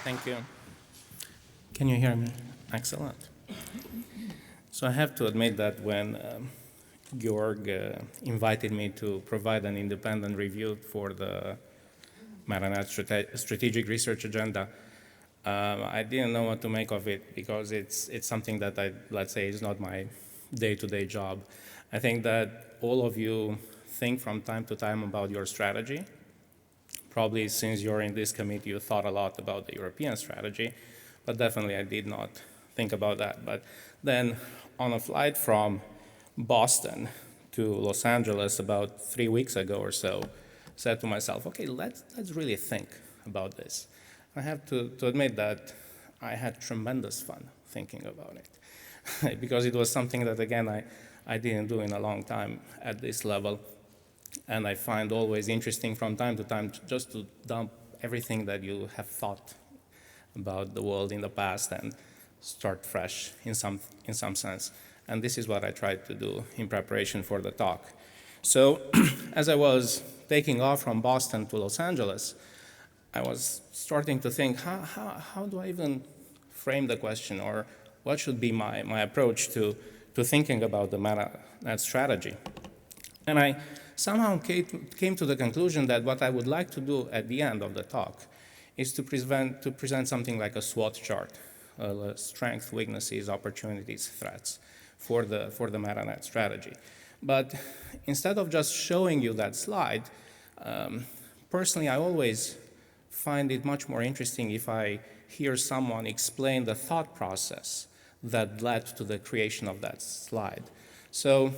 Thank you. Can you hear me? Excellent. So I have to admit that when Georg invited me to provide an independent review for the Maranat strategic research agenda, I didn't know what to make of it because it's something that let's say, is not my day-to-day job. I think that all of you think from time to time about your strategy. Probably since you're in this committee, you thought a lot about the European strategy, but definitely I did not think about that. But then on a flight from Boston to Los Angeles about 3 weeks ago or so, said to myself, okay, let's really think about this. I have to admit that I had tremendous fun thinking about it because it was something that, again, I didn't do in a long time at this level. And I find always interesting from time to time just to dump everything that you have thought about the world in the past and start fresh in some sense. And this is what I tried to do in preparation for the talk. So as I was taking off from Boston to Los Angeles, I was starting to think, how do I even frame the question, or what should be my approach to thinking about the Maranat strategy? And I somehow came to the conclusion that what I would like to do at the end of the talk is to present something like a SWOT chart, strengths, weaknesses, opportunities, threats for the Maranat strategy. But instead of just showing you that slide, personally, I always find it much more interesting if I hear someone explain the thought process that led to the creation of that slide. So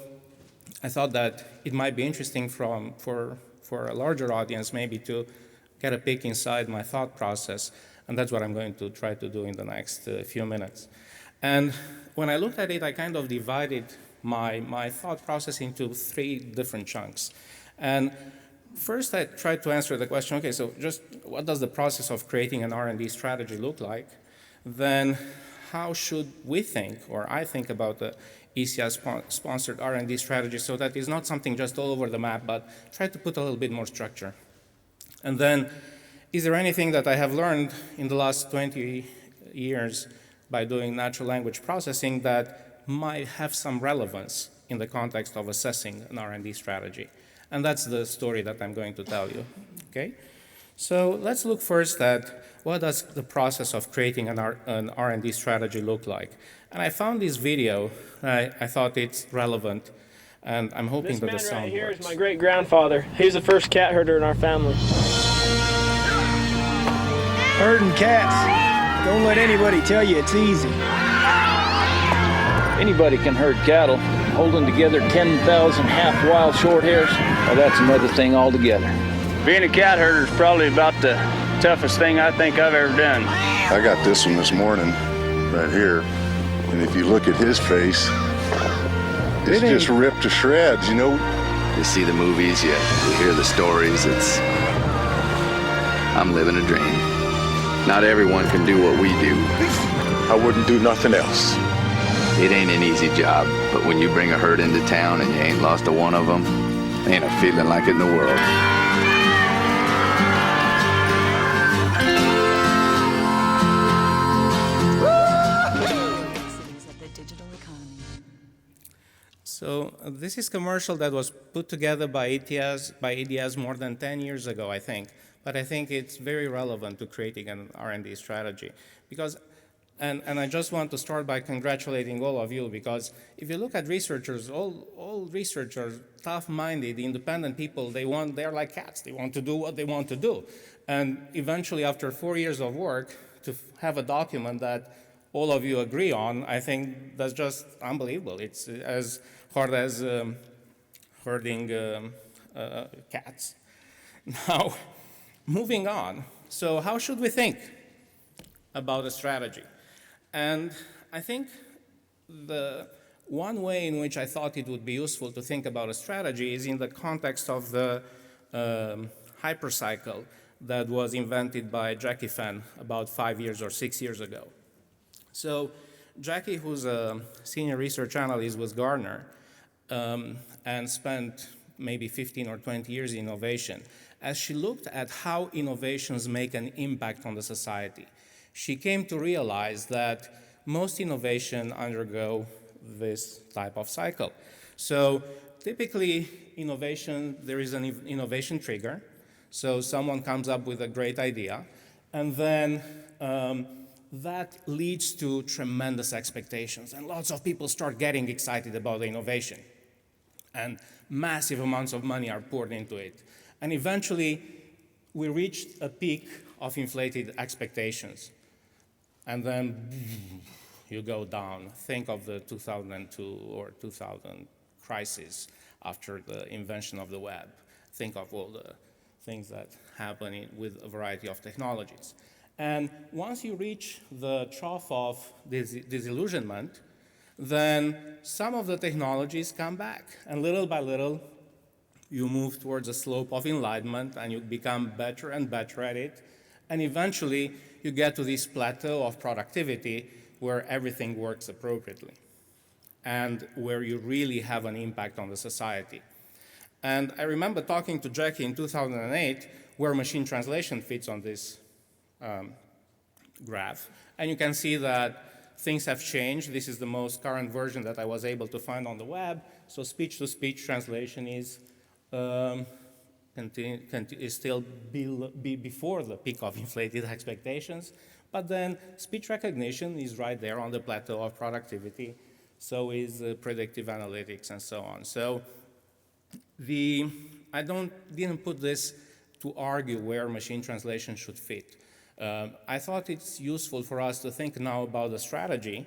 I thought that it might be interesting for a larger audience maybe to get a peek inside my thought process, and that's what I'm going to try to do in the next few minutes. And when I looked at it, I kind of divided my thought process into 3 different chunks. And first, I tried to answer the question, okay, so just what does the process of creating an R&D strategy look like? Then how should we think, or I think, about the ECS-sponsored R&D strategy so that it's not something just all over the map, but try to put a little bit more structure. And then, is there anything that I have learned in the last 20 years by doing natural language processing that might have some relevance in the context of assessing an R&D strategy? And that's the story that I'm going to tell you, okay? So let's look first at what does the process of creating an R&D strategy look like. And I found this video. I thought it's relevant, and I'm hoping that the sound works. This man right here is my great-grandfather. He's the first cat herder in our family. Herding cats. Don't let anybody tell you it's easy. Anybody can herd cattle. Holding together 10,000 half-wild short hairs, well, that's another thing altogether. Being a cat herder is probably about the toughest thing I think I've ever done. I got this one this morning, right here, and if you look at his face, it's just ripped to shreds, you know? You see the movies, you hear the stories, I'm living a dream. Not everyone can do what we do. I wouldn't do nothing else. It ain't an easy job, but when you bring a herd into town and you ain't lost a one of them, ain't a feeling like it in the world. So this is a commercial that was put together by ADS more than 10 years ago, I think. But I think it's very relevant to creating an R&D strategy. Because, and I just want to start by congratulating all of you, because if you look at researchers, all researchers, tough-minded, independent people, they're like cats. They want to do what they want to do. And eventually, after 4 years of work, to have a document that all of you agree on, I think that's just unbelievable. It's as hard as herding cats. Now, moving on. So how should we think about a strategy? And I think the one way in which I thought it would be useful to think about a strategy is in the context of the hypercycle that was invented by Jackie Fenn about 5 years or 6 years ago. So Jackie, who's a senior research analyst with Gartner, and spent maybe 15 or 20 years in innovation, as she looked at how innovations make an impact on the society, she came to realize that most innovation undergo this type of cycle. So typically innovation, there is an innovation trigger. So someone comes up with a great idea, and then that leads to tremendous expectations, and lots of people start getting excited about the innovation, and massive amounts of money are poured into it. And eventually, we reached a peak of inflated expectations, and then you go down. Think of the 2002 or 2000 crisis after the invention of the web. Think of all the things that happen with a variety of technologies. And once you reach the trough of disillusionment, then some of the technologies come back. And little by little, you move towards a slope of enlightenment, and you become better and better at it. And eventually, you get to this plateau of productivity where everything works appropriately and where you really have an impact on the society. And I remember talking to Jackie in 2008 where machine translation fits on this graph. And you can see that things have changed. This is the most current version that I was able to find on the web. So speech-to-speech translation is still before the peak of inflated expectations. But then speech recognition is right there on the plateau of productivity. So is predictive analytics and so on. So I didn't put this to argue where machine translation should fit. I thought it's useful for us to think now about the strategy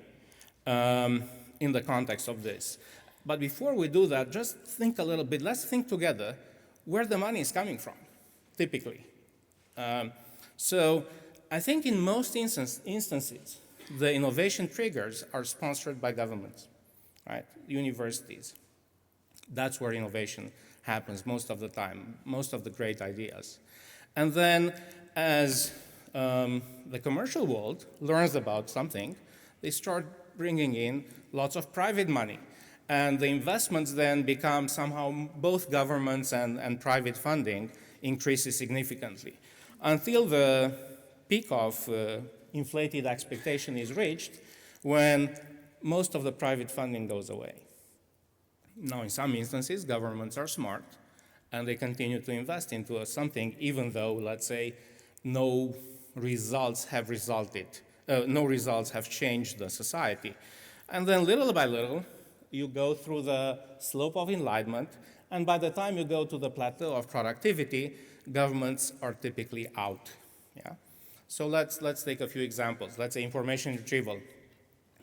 in the context of this. But before we do that, just think a little bit. Let's think together where the money is coming from, typically. So I think in most instances, the innovation triggers are sponsored by governments, right? Universities. That's where innovation happens most of the time, most of the great ideas. And then as the commercial world learns about something, they start bringing in lots of private money. And the investments then become somehow both governments and private funding increases significantly until the peak of inflated expectation is reached when most of the private funding goes away. Now, in some instances, governments are smart and they continue to invest into something even though, let's say, no results have changed the society. And then little by little, you go through the slope of enlightenment, and by the time you go to the plateau of productivity, governments are typically out. Yeah? So let's take a few examples. Let's say information retrieval.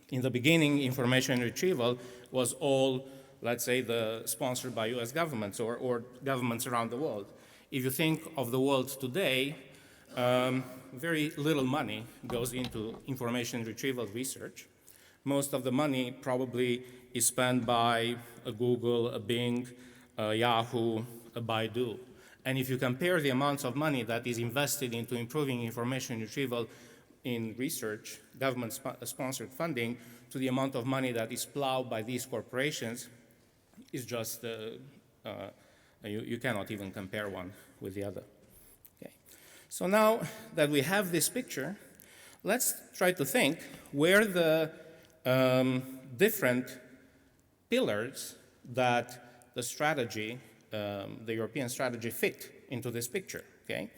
In the beginning, information retrieval was all, let's say, sponsored by US governments or governments around the world. If you think of the world today, very little money goes into information retrieval research. Most of the money probably is spent by a Google, a Bing, a Yahoo, a Baidu. And if you compare the amounts of money that is invested into improving information retrieval in research, government-sponsored funding, to the amount of money that is plowed by these corporations, is just, you cannot even compare one with the other. Okay. So now that we have this picture, let's try to think where the different pillars that the strategy, the European strategy, fit into this picture. Okay?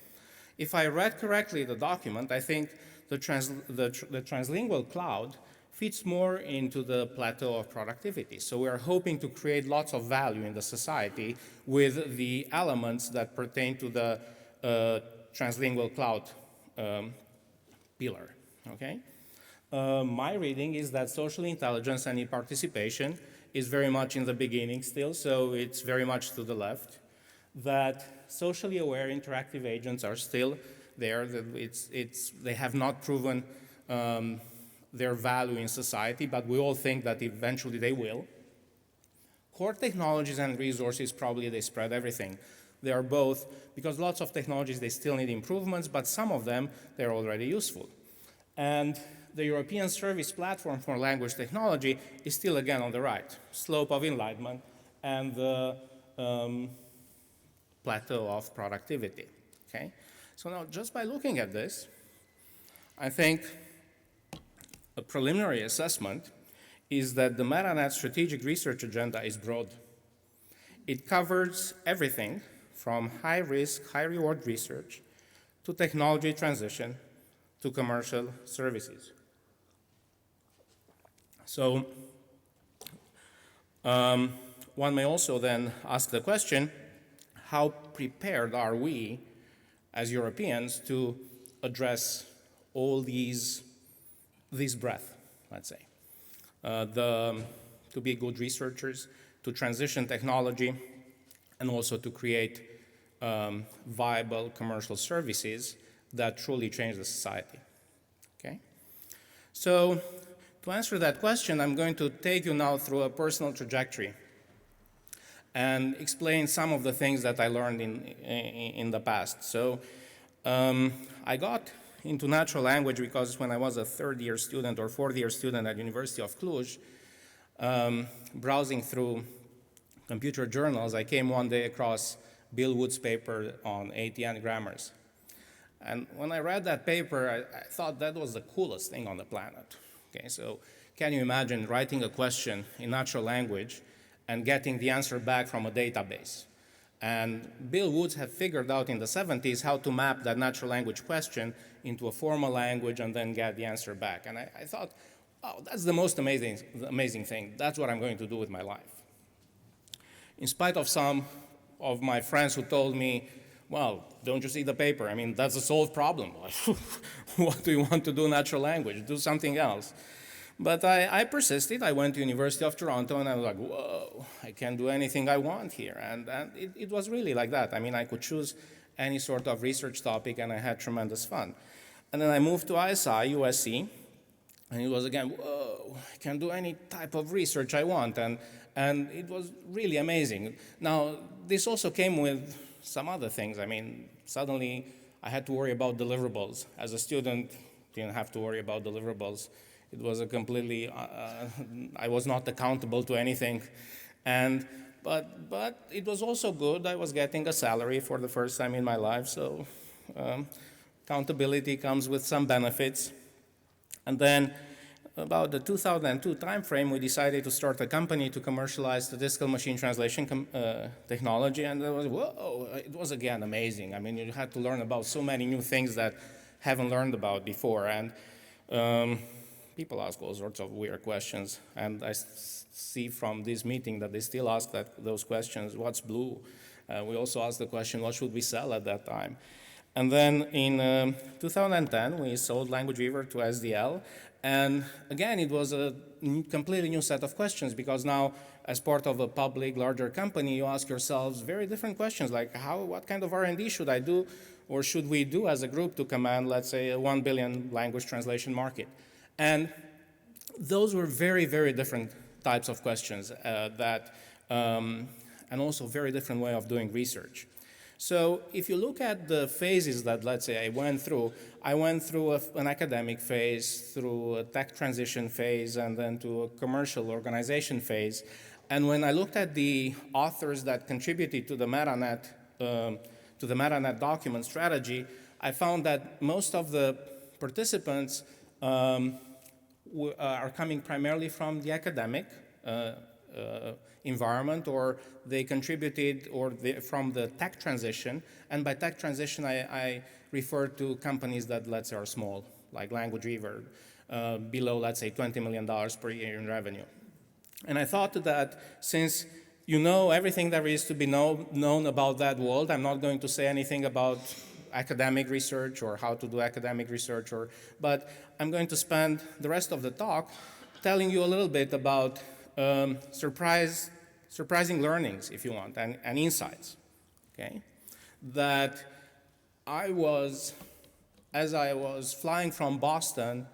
If I read correctly the document, I think the translingual cloud fits more into the plateau of productivity. So we are hoping to create lots of value in the society with the elements that pertain to the translingual cloud pillar. Okay? My reading is that social intelligence and e-participation is very much in the beginning still, so it's very much to the left. That socially aware interactive agents are still there. They have not proven their value in society, but we all think that eventually they will. Core technologies and resources, probably they spread everything. They are both, because lots of technologies, they still need improvements, but some of them, they're already useful. And the European Service Platform for Language Technology is still again on the right, slope of enlightenment and the plateau of productivity. Okay? So now, just by looking at this, I think a preliminary assessment is that the MetaNet strategic research agenda is broad. It covers everything from high-risk, high-reward research to technology transition to commercial services. So one may also then ask the question, how prepared are we as Europeans to address all these breadth, let's say, to be good researchers, to transition technology, and also to create viable commercial services that truly change the society. Okay? So to answer that question, I'm going to take you now through a personal trajectory and explain some of the things that I learned in the past. So I got into natural language because when I was a third-year student or fourth-year student at University of Cluj, browsing through computer journals, I came one day across Bill Wood's paper on ATN grammars. And when I read that paper, I thought that was the coolest thing on the planet. Okay, so can you imagine writing a question in natural language and getting the answer back from a database? And Bill Woods had figured out in the 70s how to map that natural language question into a formal language and then get the answer back. And I thought, oh, that's the most amazing thing. That's what I'm going to do with my life. In spite of some of my friends who told me, well, don't you see the paper? I mean, that's a solved problem. What do you want to do natural language? Do something else. But I persisted. I went to University of Toronto, and I was like, whoa, I can do anything I want here. And it was really like that. I mean, I could choose any sort of research topic, and I had tremendous fun. And then I moved to ISI, USC, and it was again, whoa, I can do any type of research I want. And it was really amazing. Now, this also came with some other things. I mean, suddenly I had to worry about deliverables. As a student, didn't have to worry about deliverables. It was a completely, I was not accountable to anything. But it was also good. I was getting a salary for the first time in my life, so accountability comes with some benefits. And then about the 2002 timeframe, we decided to start a company to commercialize statistical machine translation technology, and it was, whoa, it was again amazing. I mean, you had to learn about so many new things that haven't learned about before. And people ask all sorts of weird questions, and I see from this meeting that they still ask those questions. What's blue? We also asked the question, what should we sell at that time? And then in 2010, we sold Language Weaver to SDL. And again, it was a completely new set of questions, because now, as part of a public, larger company, you ask yourselves very different questions, like what kind of R&D should I do, or should we do as a group to command, let's say, a 1 billion language translation market? And those were very, very different types of questions and also very different way of doing research. So if you look at the phases that, let's say, I went through an academic phase, through a tech transition phase, and then to a commercial organization phase. And when I looked at the authors that contributed to the MetaNet document strategy, I found that most of the participants are coming primarily from the academic environment, or they contributed from the tech transition. And by tech transition, I refer to companies that, let's say, are small, like Language Weaver, below, let's say, $20 million per year in revenue. And I thought that since you know everything there is to be known about that world, I'm not going to say anything about academic research or how to do academic research, but I'm going to spend the rest of the talk telling you a little bit about surprising learnings, if you want, and insights, okay? That as I was flying from Boston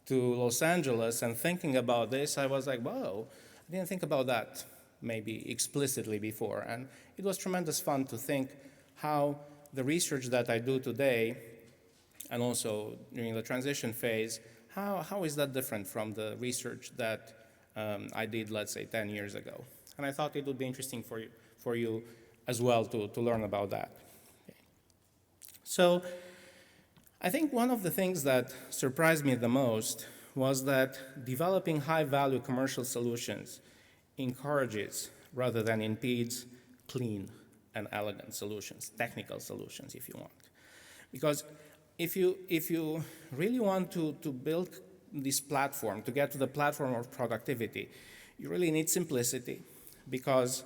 to Los Angeles and thinking about this, I was like, whoa, I didn't think about that maybe explicitly before. And it was tremendous fun to think how the research that I do today, and also during the transition phase, how is that different from the research that I did, let's say, 10 years ago. And I thought it would be interesting for you as well to learn about that. Okay. So I think one of the things that surprised me the most was that developing high-value commercial solutions encourages, rather than impedes, clean and elegant solutions, technical solutions, if you want. Because if you really want to build this platform, to get to the platform of productivity, you really need simplicity, because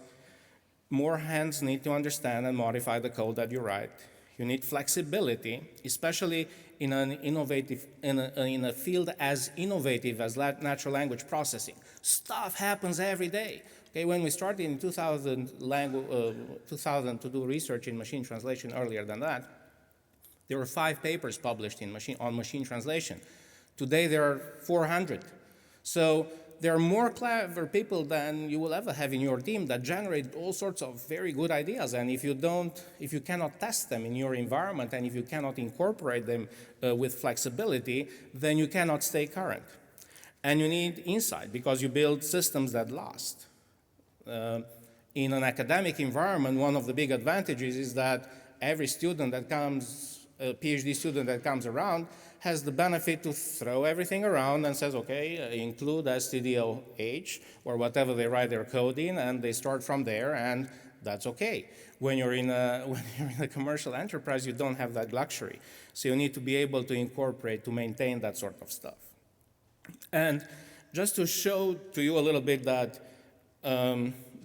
more hands need to understand and modify the code that you write. You need flexibility, especially in a field as innovative as natural language processing. Stuff happens every day. Okay, when we started in 2000 to do research in machine translation earlier than that, there were 5 papers published on machine translation. Today there are 400. So there are more clever people than you will ever have in your team that generate all sorts of very good ideas. And if you cannot test them in your environment, and if you cannot incorporate them with flexibility, then you cannot stay current. And you need insight, because you build systems that last. In an academic environment, one of the big advantages is that every student that comes, a PhD student that comes around, has the benefit to throw everything around and says, okay, include stdoh or whatever they write their code in, and they start from there, and that's okay. When you're in a commercial enterprise, you don't have that luxury. So you need to be able to incorporate, to maintain that sort of stuff. And just to show to you a little bit that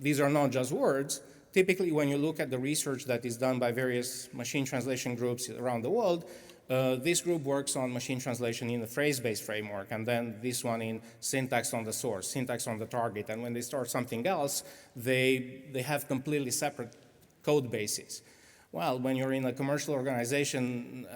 these are not just words, typically when you look at the research that is done by various machine translation groups around the world, this group works on machine translation in the phrase-based framework, and then this one in syntax on the source, syntax on the target. And when they start something else, they have completely separate code bases. Well, when you're in a commercial organization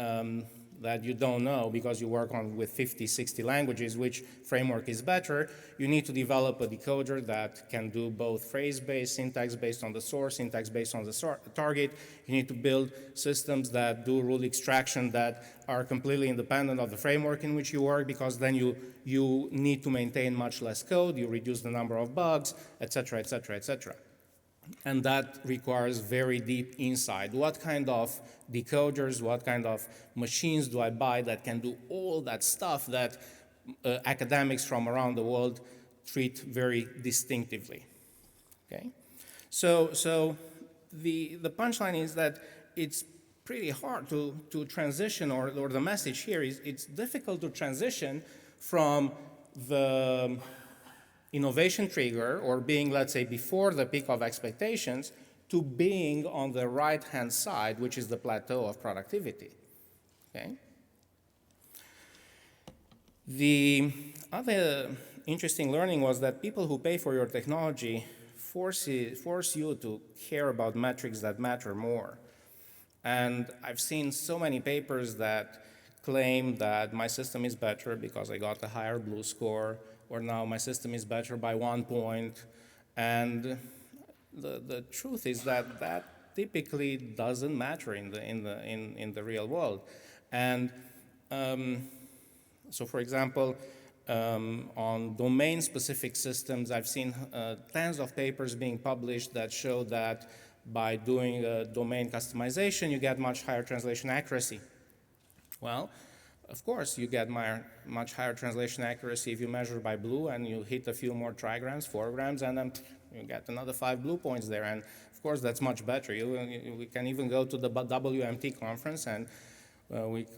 that you don't know, because you work with 50, 60 languages, which framework is better, you need to develop a decoder that can do both phrase-based, syntax-based on the source, syntax-based on the target. You need to build systems that do rule extraction that are completely independent of the framework in which you work, because then you need to maintain much less code, you reduce the number of bugs, et cetera, et cetera, et cetera. And that requires very deep insight. What kind of decoders, what kind of machines do I buy that can do all that stuff that academics from around the world treat very distinctively? Okay? So the punchline is that it's pretty hard to transition, or the message here is it's difficult to transition from the innovation trigger, or being, let's say, before the peak of expectations, to being on the right-hand side, which is the plateau of productivity. Okay? The other interesting learning was that people who pay for your technology force you to care about metrics that matter more. And I've seen so many papers that claim that my system is better because I got a higher blue score, or now my system is better by 1 point. And the truth is that that typically doesn't matter in the real world. And so, for example, on domain-specific systems, I've seen tens of papers being published that show that by doing domain customization, you get much higher translation accuracy. Well, of course, you get much higher translation accuracy if you measure by blue and you hit a few more trigrams, 4grams, and then you get another 5 blue points there. And of course, that's much better. We can even go to the WMT conference and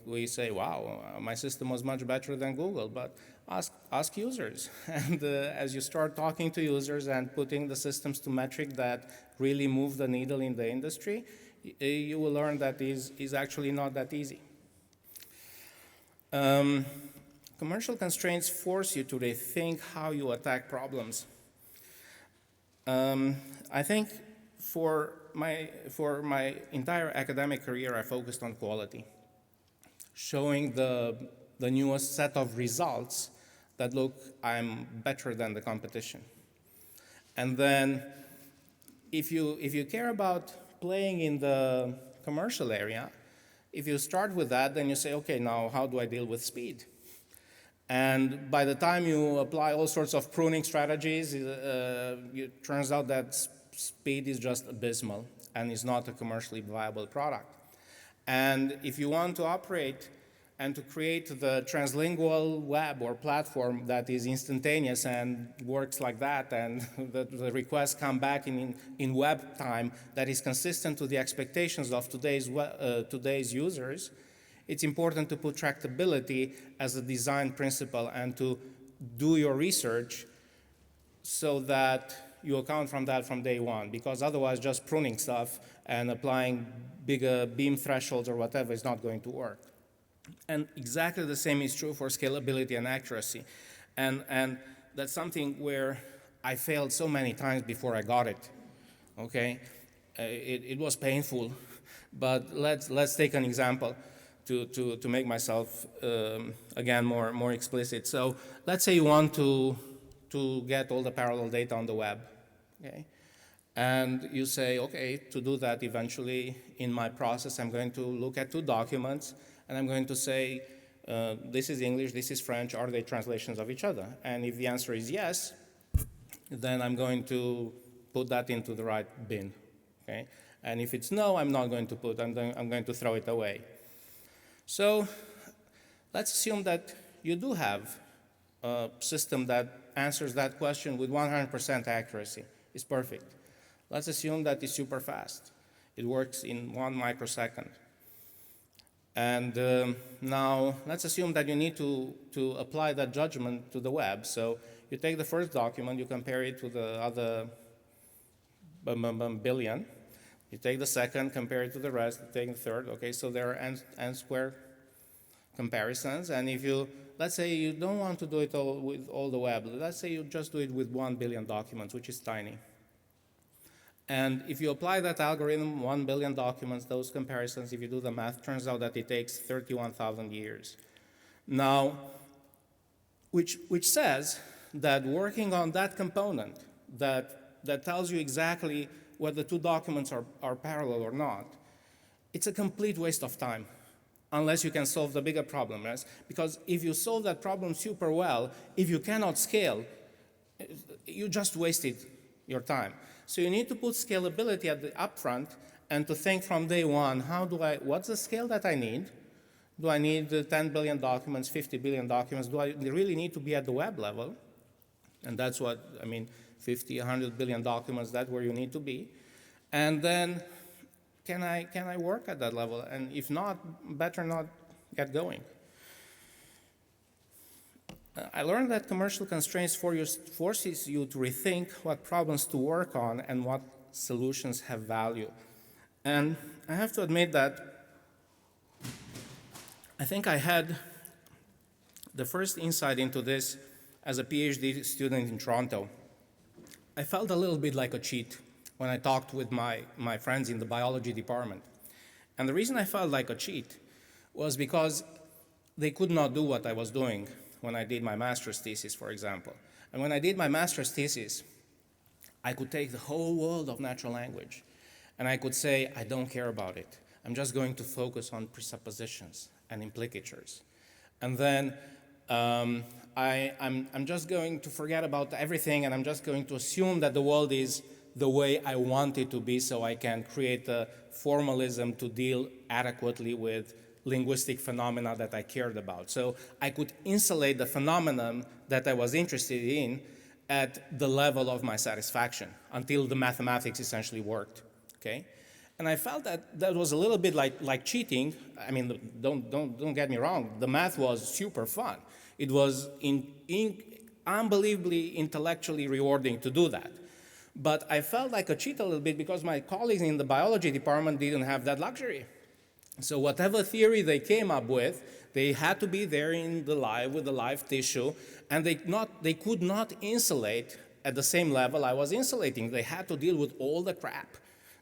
we say, wow, my system was much better than Google. But ask users. And as you start talking to users and putting the systems to metric that really move the needle in the industry, you will learn that is actually not that easy. Commercial constraints force you to rethink how you attack problems. I think for my entire academic career, I focused on quality, showing the newest set of results that look, I'm better than the competition. And then if you care about playing in the commercial area, if you start with that, then you say, okay, now how do I deal with speed? And by the time you apply all sorts of pruning strategies, it turns out that speed is just abysmal and is not a commercially viable product. And if you want to operate and to create the translingual web or platform that is instantaneous and works like that, and the requests come back in web time that is consistent to the expectations of today's users, it's important to put tractability as a design principle and to do your research so that you account from that from day one, because otherwise just pruning stuff and applying bigger beam thresholds or whatever is not going to work. And exactly the same is true for scalability and accuracy. And that's something where I failed so many times before I got it, okay? It was painful, but let's take an example to make myself, again, more explicit. So let's say you want to get all the parallel data on the web, okay? And you say, okay, to do that eventually in my process, I'm going to look at 2 documents, and I'm going to say, this is English, this is French, are they translations of each other? And if the answer is yes, then I'm going to put that into the right bin, okay? And if it's no, I'm not going to put, I'm going to throw it away. So let's assume that you do have a system that answers that question with 100% accuracy. It's perfect. Let's assume that it's super fast. It works in 1 microsecond. And now let's assume that you need to apply that judgment to the web. So you take the first document, you compare it to the other billion. You take the second, compare it to the rest, you take the third. Okay, so there are n squared comparisons. And if you, let's say you don't want to do it all with all the web. Let's say you just do it with 1 billion documents, which is tiny. And if you apply that algorithm, 1 billion documents, those comparisons, if you do the math, turns out that it takes 31,000 years. Now, which says that working on that component that tells you exactly whether 2 documents are parallel or not, it's a complete waste of time, unless you can solve the bigger problem, right? Because if you solve that problem super well, if you cannot scale, you just wasted your time. So you need to put scalability at the upfront and to think from day one, what's the scale that I need? Do I need 10 billion documents, 50 billion documents? Do I really need to be at the web level? And that's what, 50, 100 billion documents, that's where you need to be. And then, can I work at that level? And if not, better not get going. I learned that commercial constraints forces you to rethink what problems to work on and what solutions have value. And I have to admit that I think I had the first insight into this as a PhD student in Toronto. I felt a little bit like a cheat when I talked with my friends in the biology department. And the reason I felt like a cheat was because they could not do what I was doing when I did my master's thesis, for example. And when I did my master's thesis, I could take the whole world of natural language, and I could say, I don't care about it. I'm just going to focus on presuppositions and implicatures. And then I'm just going to forget about everything, and I'm just going to assume that the world is the way I want it to be, so I can create a formalism to deal adequately with linguistic phenomena that I cared about. So I could insulate the phenomenon that I was interested in at the level of my satisfaction until the mathematics essentially worked, okay? And I felt that was a little bit like cheating. Don't get me wrong, the math was super fun. It was unbelievably intellectually rewarding to do that. But I felt like a cheat a little bit because my colleagues in the biology department didn't have that luxury. So whatever theory they came up with, they had to be there in the live with the live tissue, and they could not insulate at the same level I was insulating. They had to deal with all the crap,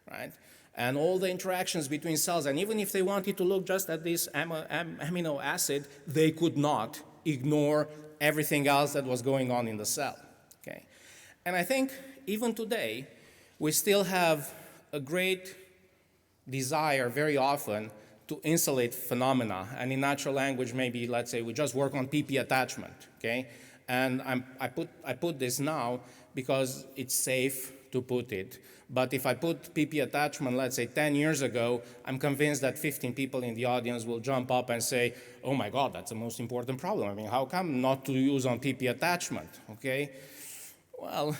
right? And all the interactions between cells. And even if they wanted to look just at this amino acid, they could not ignore everything else that was going on in the cell, okay? And I think even today, we still have a great desire very often to insulate phenomena. And in natural language, maybe, let's say, we just work on PP attachment, okay? And I put this now because it's safe to put it. But if I put PP attachment, let's say 10 years ago, I'm convinced that 15 people in the audience will jump up and say, oh my God, that's the most important problem. I mean, how come not to use on PP attachment, okay? Well,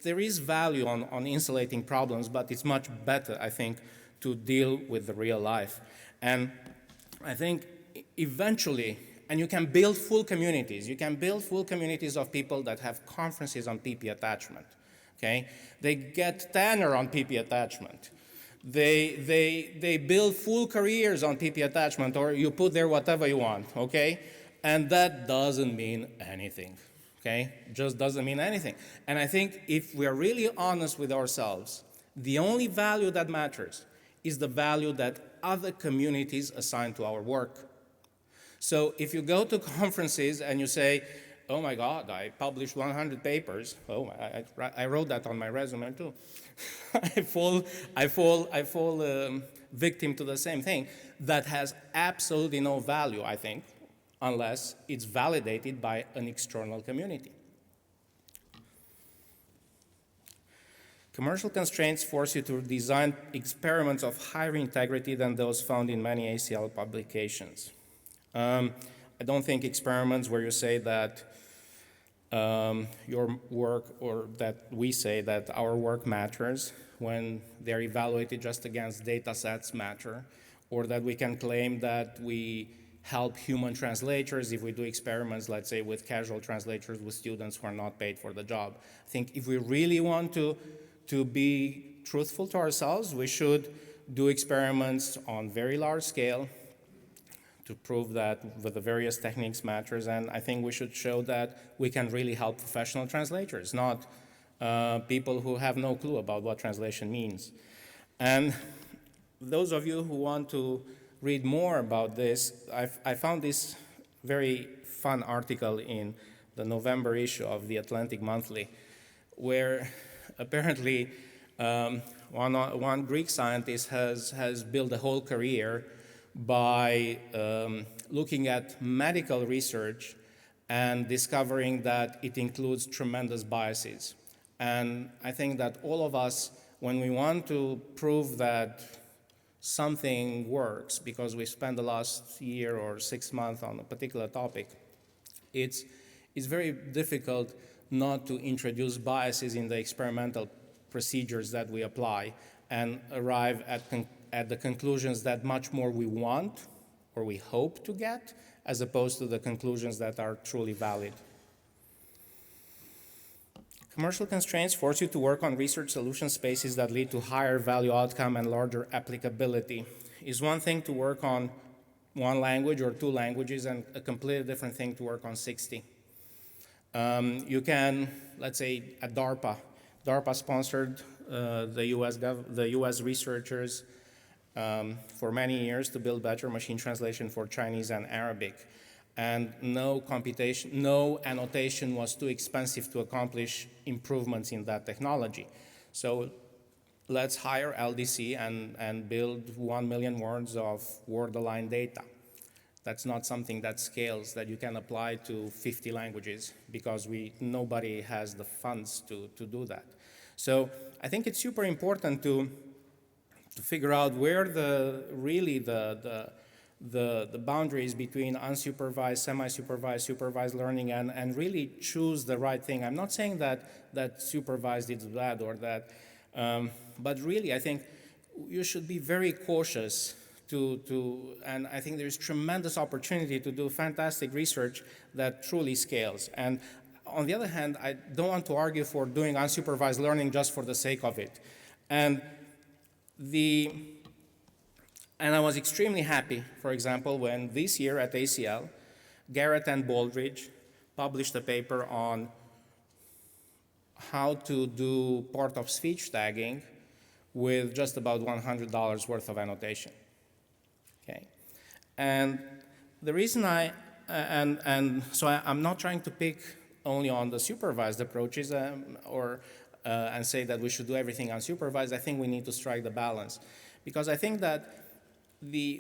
there is value on insulating problems, but it's much better, I think, to deal with the real life. And I think eventually, and you can build full communities. You can build full communities of people that have conferences on PP attachment, okay? They get tenure on PP attachment. They build full careers on PP attachment, or you put there whatever you want, okay? And that doesn't mean anything, okay? Just doesn't mean anything. And I think if we are really honest with ourselves, the only value that matters is the value that other communities assign to our work. So if you go to conferences and you say, oh my God, I published 100 papers. Oh, I wrote that on my resume too. I fall victim to the same thing. That has absolutely no value, I think, unless it's validated by an external community. Commercial constraints force you to design experiments of higher integrity than those found in many ACL publications. I don't think experiments where you say that your work, or that we say that our work matters when they're evaluated just against data sets matter, or that we can claim that we help human translators if we do experiments, let's say, with casual translators with students who are not paid for the job. I think if we really want to be truthful to ourselves, we should do experiments on very large scale to prove that the various techniques matters, and I think we should show that we can really help professional translators, not people who have no clue about what translation means. And those of you who want to read more about this, I found this very fun article in the November issue of the Atlantic Monthly, where apparently one Greek scientist has built a whole career by looking at medical research and discovering that it includes tremendous biases. And I think that all of us, when we want to prove that something works because we spent the last year or 6 months on a particular topic, it's very difficult not to introduce biases in the experimental procedures that we apply and arrive at the conclusions that much more we want or we hope to get, as opposed to the conclusions that are truly valid. Commercial constraints force you to work on research solution spaces that lead to higher value outcome and larger applicability. It's one thing to work on one language or two languages, and a completely different thing to work on 60. You can, let's say, at DARPA sponsored the US researchers for many years to build better machine translation for Chinese and Arabic. And no annotation was too expensive to accomplish improvements in that technology. So let's hire LDC and build 1 million words of word-aligned data. That's not something that scales, that you can apply to 50 languages, because nobody has the funds to do that. So I think it's super important to figure out where the boundaries between unsupervised, semi-supervised, supervised learning, and really choose the right thing. I'm not saying that supervised is bad or that, but really I think you should be very cautious and I think there's tremendous opportunity to do fantastic research that truly scales. And on the other hand, I don't want to argue for doing unsupervised learning just for the sake of it. And I was extremely happy, for example, when this year at ACL, Garrett and Baldridge published a paper on how to do part-of-speech tagging with just about $100 worth of annotation. Okay, and the reason I'm not trying to pick only on the supervised approaches and say that we should do everything unsupervised. I think we need to strike the balance, because I think that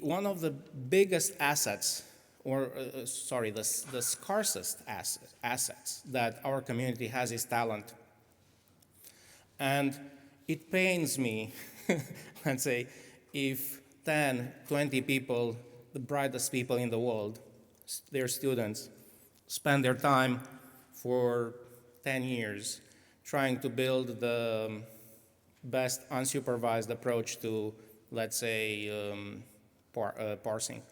one of the biggest assets, the scarcest assets that our community has is talent. And it pains me, let's say, if 10, 20 people, the brightest people in the world, their students, spend their time for 10 years trying to build the best unsupervised approach to, let's say, parsing,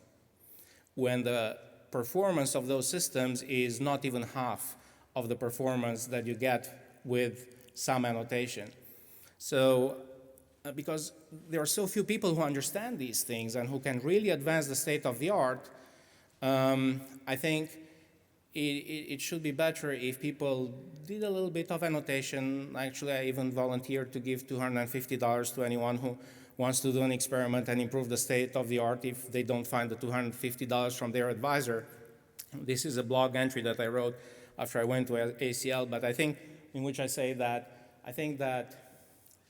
when the performance of those systems is not even half of the performance that you get with some annotation. So, because there are so few people who understand these things and who can really advance the state of the art, I think it should be better if people did a little bit of annotation. Actually, I even volunteered to give $250 to anyone who wants to do an experiment and improve the state of the art if they don't find the $250 from their advisor. This is a blog entry that I wrote after I went to ACL, but I think in which I say that I think that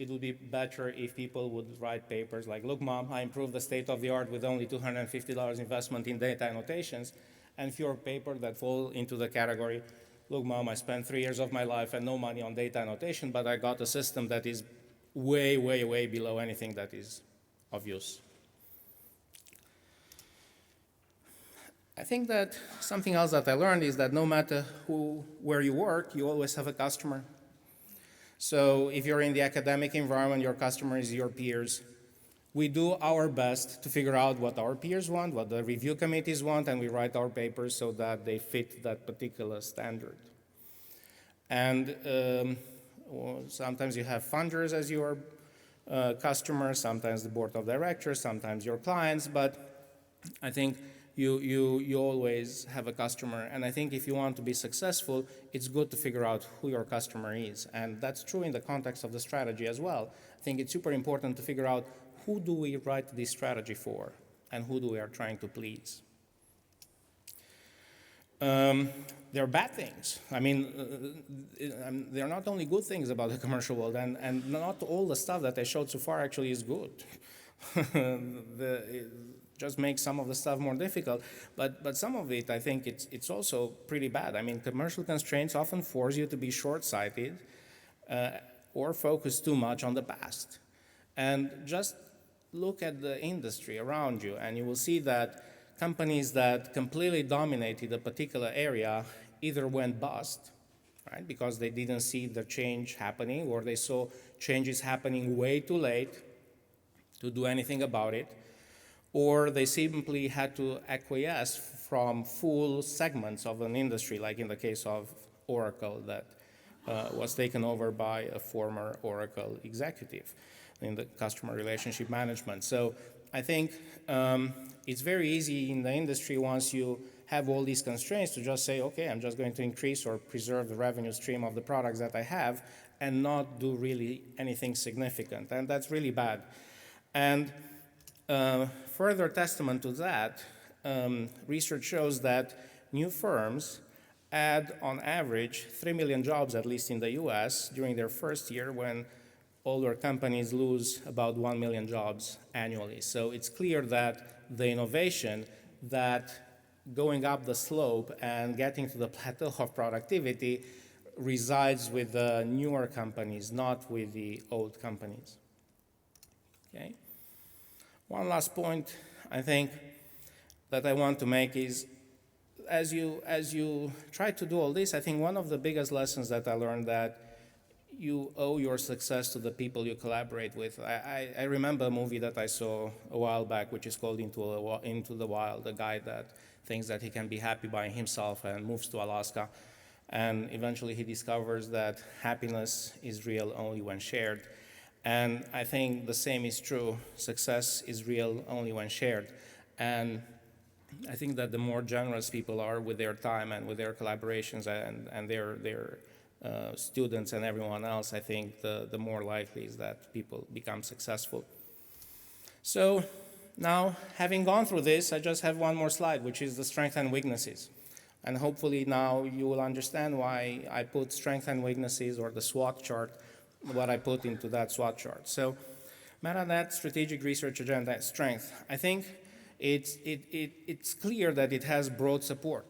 it would be better if people would write papers like, look, Mom, I improved the state of the art with only $250 investment in data annotations, and fewer papers that fall into the category, look, Mom, I spent 3 years of my life and no money on data annotation, but I got a system that is way, way, way below anything that is of use. I think that something else that I learned is that no matter where you work, you always have a customer. So if you're in the academic environment, your customer is your peers. We do our best to figure out what our peers want, what the review committees want, and we write our papers so that they fit that particular standard. And sometimes you have funders as your customers, sometimes the board of directors, sometimes your clients, but I think you always have a customer. And I think if you want to be successful, it's good to figure out who your customer is. And that's true in the context of the strategy as well. I think it's super important to figure out who do we write this strategy for and who do we are trying to please. There are bad things. I mean, there are not only good things about the commercial world, and not all the stuff that I showed so far actually is good. It just makes some of the stuff more difficult, but some of it, I think it's also pretty bad. I mean, commercial constraints often force you to be short-sighted or focus too much on the past. And just look at the industry around you, and you will see that companies that completely dominated a particular area either went bust, right, because they didn't see the change happening, or they saw changes happening way too late to do anything about it, or they simply had to acquiesce from full segments of an industry, like in the case of Oracle that was taken over by a former Oracle executive in the customer relationship management. So I think it's very easy in the industry once you have all these constraints to just say, okay, I'm just going to increase or preserve the revenue stream of the products that I have and not do really anything significant. And that's really bad. And further testament to that, research shows that new firms add on average 3 million jobs, at least in the US, during their first year, when older companies lose about 1 million jobs annually. So it's clear that the innovation, that going up the slope and getting to the plateau of productivity resides with the newer companies, not with the old companies. Okay? One last point I think that I want to make is, as you try to do all this, I think one of the biggest lessons that I learned that you owe your success to the people you collaborate with. I remember a movie that I saw a while back, which is called Into the Wild, a guy that thinks that he can be happy by himself and moves to Alaska. And eventually he discovers that happiness is real only when shared. And I think the same is true. Success is real only when shared. And I think that the more generous people are with their time and with their collaborations and their students and everyone else, I think the more likely is that people become successful. So now, having gone through this, I just have one more slide, which is the strengths and weaknesses. And hopefully now you will understand why I put strengths and weaknesses, or the SWOT chart, what I put into that SWOT chart. So MetaNet Strategic Research Agenda Strength. I think it's clear that it has broad support.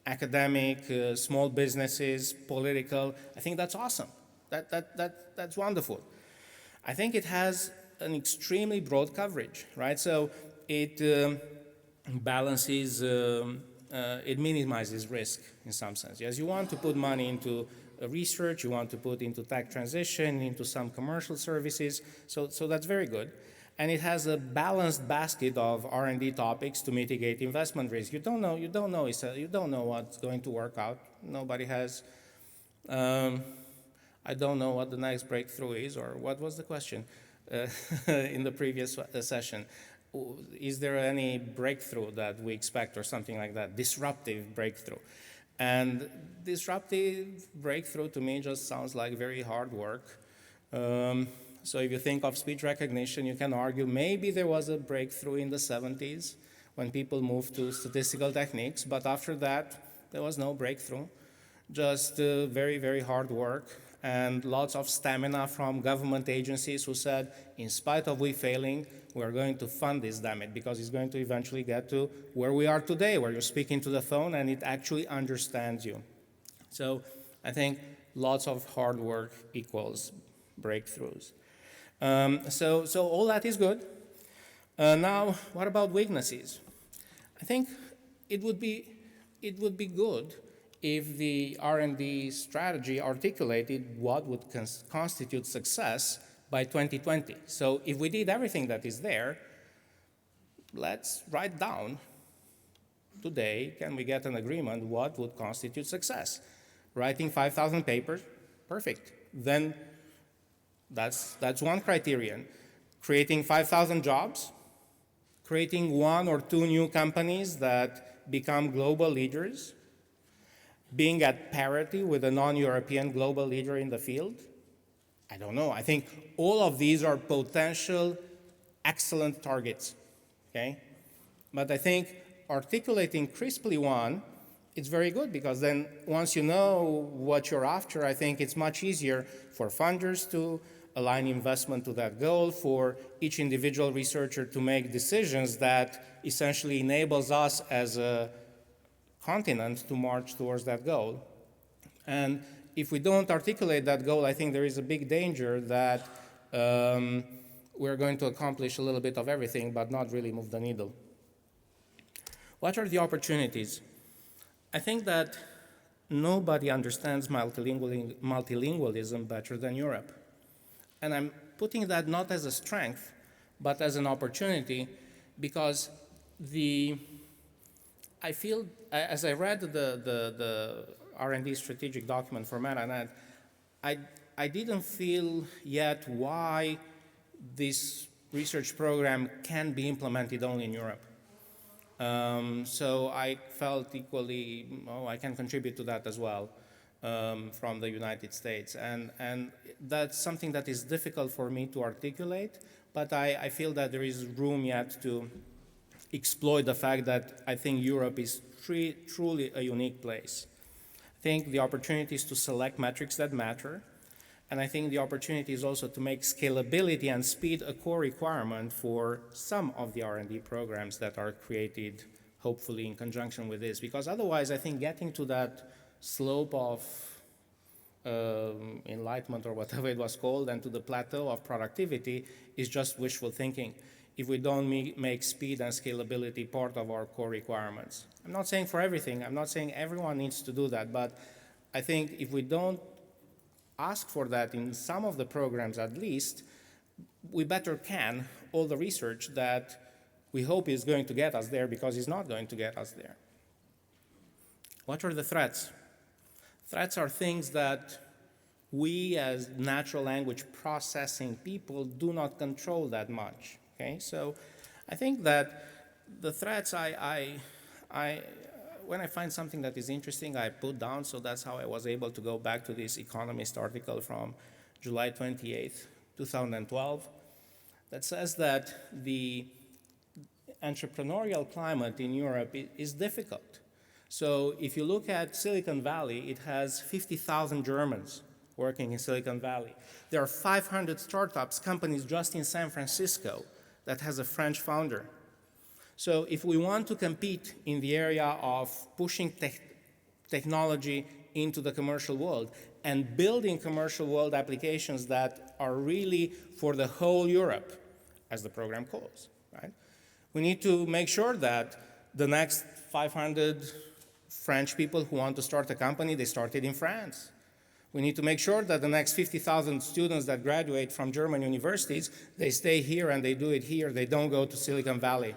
Academic, small businesses, political. I think that's awesome. That's wonderful. I think it has an extremely broad coverage, right? So it balances, it minimizes risk in some sense. Yes, you want to put money into research, you want to put into tech transition, into some commercial services, so that's very good. And it has a balanced basket of R&D topics to mitigate investment risk. You don't know what's going to work out. Nobody has. I don't know what the next breakthrough is, or what was the question in the previous session. Is there any breakthrough that we expect or something like that, disruptive breakthrough? And disruptive breakthrough to me just sounds like very hard work. So if you think of speech recognition, you can argue maybe there was a breakthrough in the 70s when people moved to statistical techniques, but after that, there was no breakthrough. Just very, very hard work and lots of stamina from government agencies who said, in spite of we failing, we're going to fund this, damn it, because it's going to eventually get to where we are today, where you're speaking to the phone and it actually understands you. So I think lots of hard work equals breakthroughs. So all that is good. Now, what about weaknesses? I think it would be good if the R&D strategy articulated what would constitute success by 2020. So if we did everything that is there, let's write down today, can we get an agreement what would constitute success? Writing 5,000 papers, perfect. Then that's one criterion. Creating 5,000 jobs, creating 1 or 2 new companies that become global leaders, being at parity with a non-European global leader in the field? I don't know. I think all of these are potential excellent targets, okay? But I think articulating crisply one, it's very good because then once you know what you're after, I think it's much easier for funders to align investment to that goal, for each individual researcher to make decisions that essentially enables us as a continent to march towards that goal. And if we don't articulate that goal, I think there is a big danger that we're going to accomplish a little bit of everything, but not really move the needle. What are the opportunities? I think that nobody understands multilingualism better than Europe. And I'm putting that not as a strength, but as an opportunity, because I feel, as I read the R&D strategic document for MetaNet, I didn't feel yet why this research program can be implemented only in Europe. So I felt equally, I can contribute to that as well from the United States. And that's something that is difficult for me to articulate, but I feel that there is room yet to exploit the fact that I think Europe is truly a unique place. I think the opportunity is to select metrics that matter, and I think the opportunity is also to make scalability and speed a core requirement for some of the R&D programs that are created, hopefully in conjunction with this, because otherwise I think getting to that slope of enlightenment or whatever it was called and to the plateau of productivity is just wishful thinking if we don't make speed and scalability part of our core requirements. I'm not saying for everything, I'm not saying everyone needs to do that, but I think if we don't ask for that in some of the programs at least, we better can all the research that we hope is going to get us there because it's not going to get us there. What are the threats? Threats are things that we as natural language processing people do not control that much. Okay, so I think that the threats when I find something that is interesting, I put down, so that's how I was able to go back to this Economist article from July 28th, 2012, that says that the entrepreneurial climate in Europe is difficult. So if you look at Silicon Valley, it has 50,000 Germans working in Silicon Valley. There are 500 startups, companies just in San Francisco that has a French founder. So if we want to compete in the area of pushing technology into the commercial world and building commercial world applications that are really for the whole Europe, as the program calls, right? We need to make sure that the next 500 French people who want to start a company, they started in France. We need to make sure that the next 50,000 students that graduate from German universities, they stay here and they do it here. They don't go to Silicon Valley.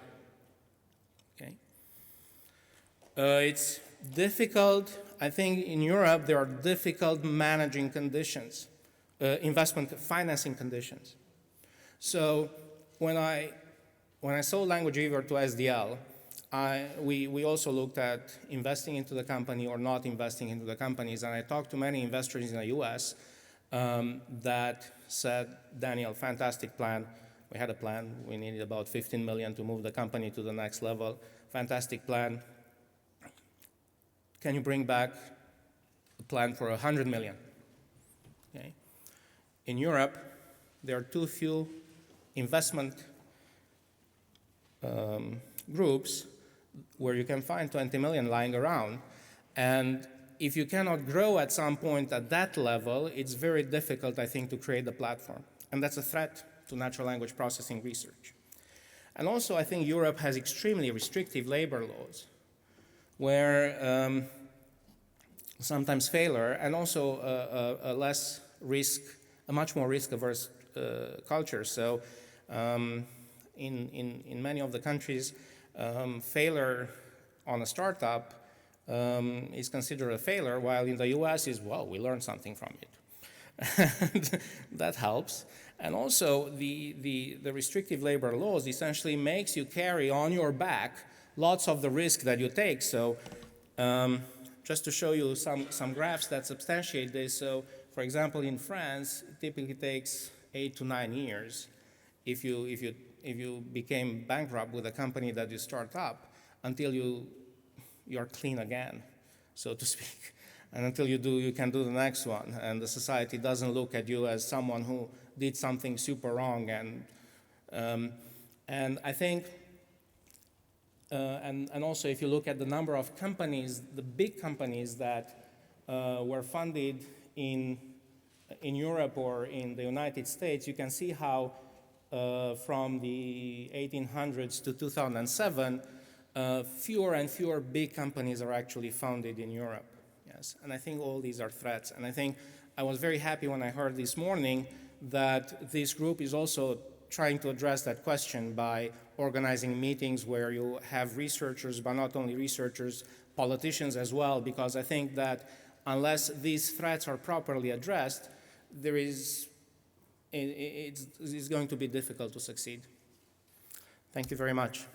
Okay? It's difficult. I think in Europe there are difficult managing conditions, investment financing conditions. So when I sold Language Weaver to SDL, we also looked at investing into the company or not investing into the companies, and I talked to many investors in the US that said, Daniel, fantastic plan. We had a plan. We needed about 15 million to move the company to the next level. Fantastic plan. Can you bring back a plan for 100 million? Okay. In Europe, there are too few investment groups where you can find 20 million lying around. And if you cannot grow at some point at that level, it's very difficult, I think, to create a platform. And that's a threat to natural language processing research. And also, I think Europe has extremely restrictive labor laws where sometimes failure and also a less risk, a much more risk-averse culture. So in many of the countries, failure on a startup is considered a failure, while in the US is, well, we learned something from it. And that helps. And also the restrictive labor laws essentially makes you carry on your back lots of the risk that you take. So just to show you some graphs that substantiate this. So for example, in France, it typically takes 8 to 9 years if you became bankrupt with a company that you start up until you're clean again, so to speak. And until you can do the next one. And the society doesn't look at you as someone who did something super wrong. And I think, and also if you look at the number of companies, the big companies that were funded in Europe or in the United States, you can see how from the 1800s to 2007, fewer and fewer big companies are actually founded in Europe. Yes, and I think all these are threats. And I think I was very happy when I heard this morning that this group is also trying to address that question by organizing meetings where you have researchers, but not only researchers, politicians as well, because I think that unless these threats are properly addressed, it's going to be difficult to succeed. Thank you very much.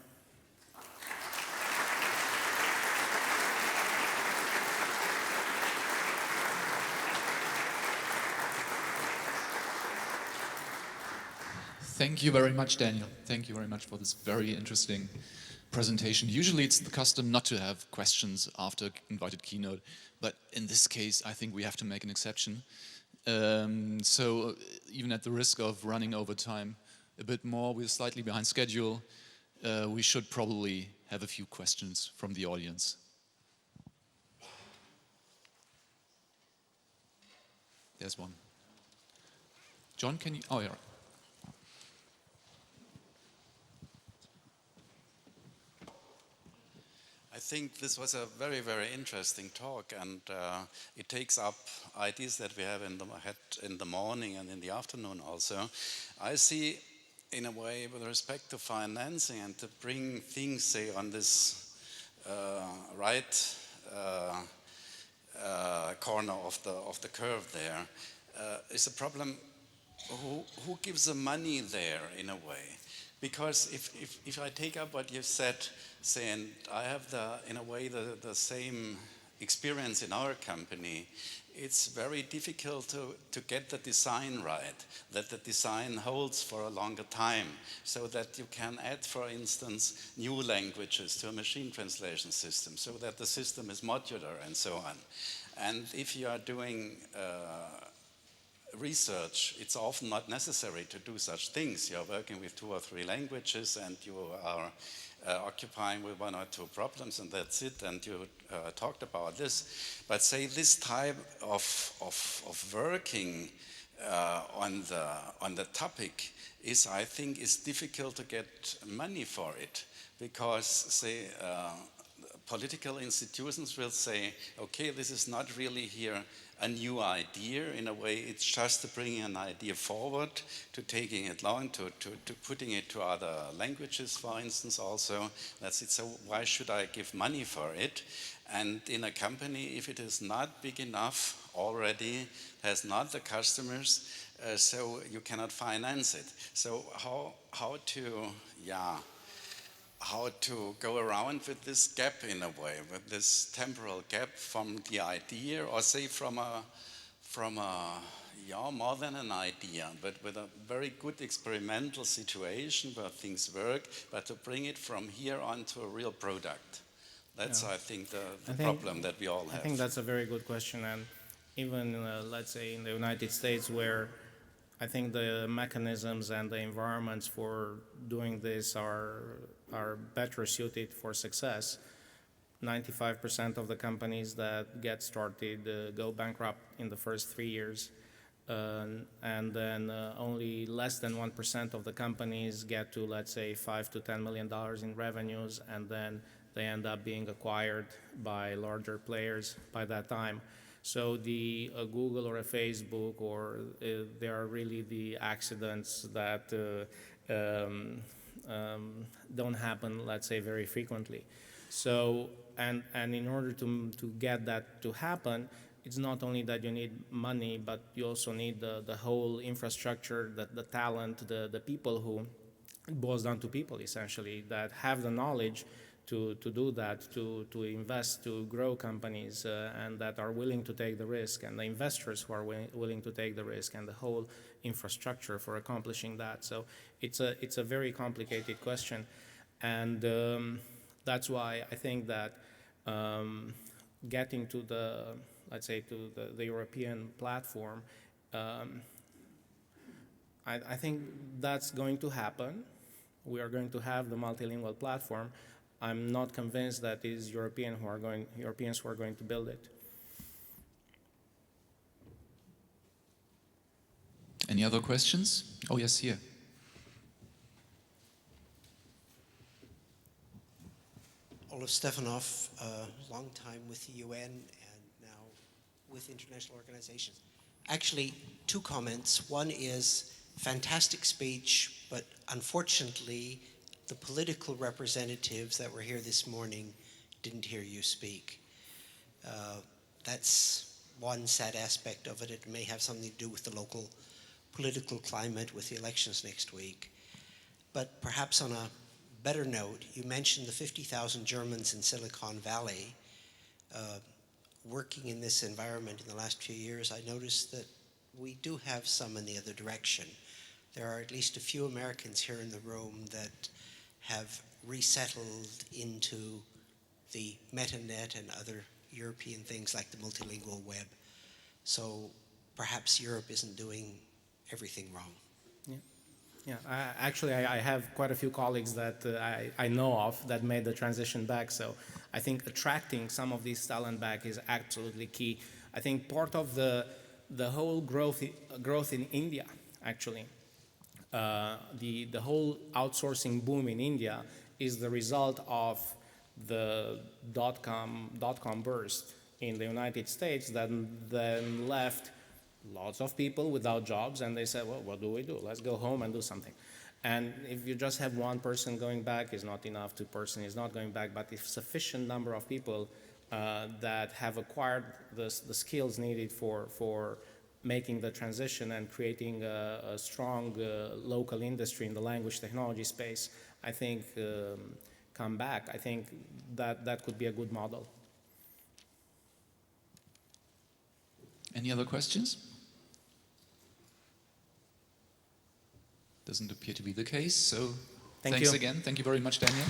Thank you very much, Daniel. Thank you very much for this very interesting presentation. Usually it's the custom not to have questions after invited keynote, but in this case, I think we have to make an exception. So even at the risk of running over time a bit more, we're slightly behind schedule. We should probably have a few questions from the audience. There's one. John, can you? Oh, yeah. I think this was a very, very interesting talk, and it takes up ideas that we have in the head in the morning and in the afternoon also. I see, in a way, with respect to financing and to bring things, say, on this right corner of the curve there, is a problem. Who gives the money there, in a way? Because if I take up what you said, saying I have in a way the same experience in our company, it's very difficult to get the design right, that the design holds for a longer time, so that you can add, for instance, new languages to a machine translation system, so that the system is modular and so on. And if you are doing research, it's often not necessary to do such things. You're working with 2 or 3 languages and you are occupying with one or two problems and that's it, and you talked about this. But say this type of working on the topic is, I think, is difficult to get money for it, because say political institutions will say, okay, this is not really here a new idea. In a way, it's just bringing an idea forward, to taking it along, to putting it to other languages, for instance, also. That's it. So why should I give money for it? And in a company, if it is not big enough already, has not the customers, so you cannot finance it. So how to go around with this gap in a way, with this temporal gap from the idea, or say from a more than an idea, but with a very good experimental situation where things work, but to bring it from here on to a real product. That's, I think, the problem that we all have. I think that's a very good question, and even, let's say, in the United States, where I think the mechanisms and the environments for doing this are better suited for success. 95% of the companies that get started go bankrupt in the first 3 years. And then only less than 1% of the companies get to, let's say, $5 to $10 million in revenues, and then they end up being acquired by larger players by that time. So a Google or a Facebook, or they are really the accidents that don't happen, let's say, very frequently. So, and in order to get that to happen, it's not only that you need money, but you also need the whole infrastructure, the talent, the people who, it boils down to people essentially, that have the knowledge to do that, to invest, to grow companies, and that are willing to take the risk, and the investors who are willing to take the risk, and the whole infrastructure for accomplishing that. So it's a very complicated question, and that's why I think that getting to the, let's say, to the European platform, I think that's going to happen. We are going to have the multilingual platform. I'm not convinced that it is Europeans who are going to build it. Any other questions? Oh, yes, here. Olaf Stefanov, long time with the UN and now with international organizations. Actually, 2 comments. One is fantastic speech, but unfortunately, the political representatives that were here this morning didn't hear you speak. That's one sad aspect of it. It may have something to do with the local political climate with the elections next week. But perhaps on a better note, you mentioned the 50,000 Germans in Silicon Valley working in this environment in the last few years. I noticed that we do have some in the other direction. There are at least a few Americans here in the room that have resettled into the MetaNet and other European things like the multilingual web. So perhaps Europe isn't doing everything wrong. Yeah. Actually, I have quite a few colleagues that I know of that made the transition back. So I think attracting some of these talent back is absolutely key. I think part of the whole growth in India, actually, the whole outsourcing boom in India is the result of the dot-com burst in the United States that then left lots of people without jobs, and they said, well, what do we do? Let's go home and do something. And if you just have one person going back is not enough, 2 person is not going back, but if sufficient number of people that have acquired the skills needed for making the transition and creating a strong local industry in the language technology space, I think come back. I think that could be a good model. Any other questions? Doesn't appear to be the case, so thanks again. Thank you very much, Daniel.